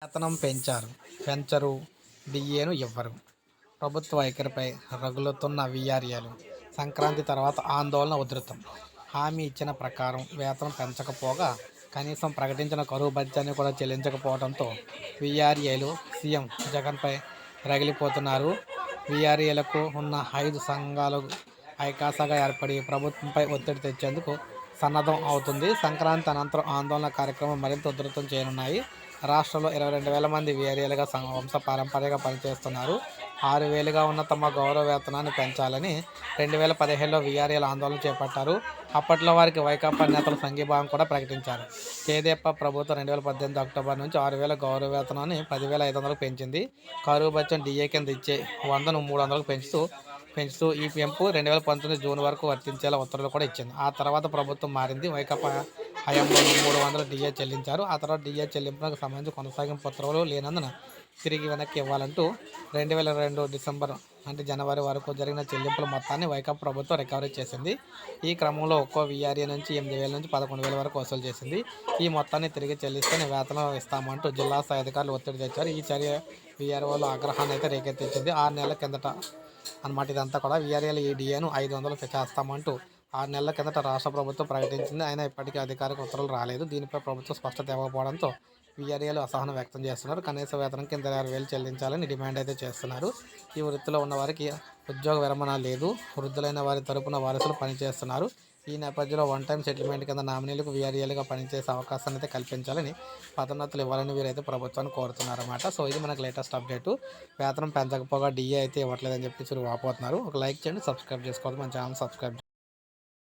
వేతనం పెంచరు, డిఏను ఇవ్వరు. ప్రభుత్వ వైఖరిపై రగులుతున్న వీఆర్ఏలు. సంక్రాంతి తర్వాత ఆందోళన ఉధృతం. హామీ ఇచ్చిన ప్రకారం వేతనం పెంచకపోగా కనీసం ప్రకటించిన కరువు భత్యాన్ని కూడా చెల్లించకపోవడంతో వీఆర్ఏలు సీఎం జగన్పై రగిలిపోతున్నారు. వీఆర్ఏలకు ఉన్న 5 సంఘాలు ఐకాసాగా ఏర్పడి ప్రభుత్వంపై ఒత్తిడి తెచ్చేందుకు సన్నద్ధం అవుతుంది. సంక్రాంతి అనంతరం ఆందోళన కార్యక్రమం మరింత ఉధృతం చేయనున్నాయి. రాష్ట్రంలో 22,000 మంది వీఆర్ఏలుగా వంశపారంపర్యంగా పనిచేస్తున్నారు. 6,000గా ఉన్న తమ గౌరవ వేతనాన్ని పెంచాలని 2015లో వీఆర్ఏలు ఆందోళన చేపట్టారు. అప్పట్లో వారికి వైకాపా నేతలు సంఘీభావం కూడా ప్రకటించారు. తెదేపా ప్రభుత్వం 2018 అక్టోబర్ నుంచి 6,000 గౌరవ వేతనాన్ని 10,500కు పెంచింది. కరువు భత్యం డిఏ కింద ఇచ్చే 100ను 300కు పెంచుతూ ఈ పెంపు 2019 జూన్ వరకు వర్తించేలా ఉత్తర్వులు కూడా ఇచ్చింది. ఆ తర్వాత ప్రభుత్వం మారింది. వైకాపా హయాంలో 300 డిఏ చెల్లించారు. ఆ తర్వాత డిఏ చెల్లింపులకు సంబంధించి కొనసాగింపు ఉత్తర్వులు లేనందున తిరిగి వెనక్కి ఇవ్వాలంటూ 2022 డిసెంబర్ అంటే జనవరి వరకు జరిగిన చెల్లింపుల మొత్తాన్ని వైకాపా ప్రభుత్వం రికవరీ చేసింది. ఈ క్రమంలో ఒక్కో వీఆర్ఏ నుంచి 8,000 నుంచి 11,000 వరకు వసూలు చేసింది. ఈ మొత్తాన్ని తిరిగి చెల్లిస్తేనే వేతనం ఇస్తామంటూ జిల్లా స్థాయి అధికారులు ఒత్తిడి తెచ్చారు. ఈ చర్య వీఆర్ఓల ఆగ్రహాన్ని అయితే రేకెత్తించింది. 6 నెలల కిందట అన్నమాట ఇదంతా కూడా. వీఆర్ఏలు ఈ డిఏను 500 చేస్తామంటూ 6 నెలల కిందట రాష్ట్ర ప్రభుత్వం ప్రకటించింది. అయినా ఇప్పటికీ అధికారిక ఉత్తర్వులు రాలేదు. దీనిపై ప్రభుత్వం స్పష్టత ఇవ్వకపోవడంతో వీఆర్ఏలు అసహనం వ్యక్తం చేస్తున్నారు. కనీస వేతనం కింద 26,000 చెల్లించాలని డిమాండ్ అయితే చేస్తున్నారు. ఈ వృత్తిలో ఉన్న వారికి ఉద్యోగ విరమణ లేదు. వృద్ధులైన వారి తరపున వారసులు పనిచేస్తున్నారు. ఈ నేపథ్యంలో వన్ టైం సెటిల్మెంట్ కింద నామినీలకు వీఆర్ఏలుగా పనిచేసే అవకాశాన్ని అయితే కల్పించాలని, పదోన్నతులు ఇవ్వాలని వీరైతే ప్రభుత్వాన్ని కోరుతున్నారన్నమాట. సో ఇది మనకు లేటెస్ట్ అప్డేటు. వేతనం పెంచకపోగా డిఏ అయితే ఇవ్వట్లేదని చెప్పేసి వాపోతున్నారు. ఒక లైక్ చేయండి, సబ్స్క్రైబ్ చేసుకోవాలి, మన ఛానల్ సబ్స్క్రైబ్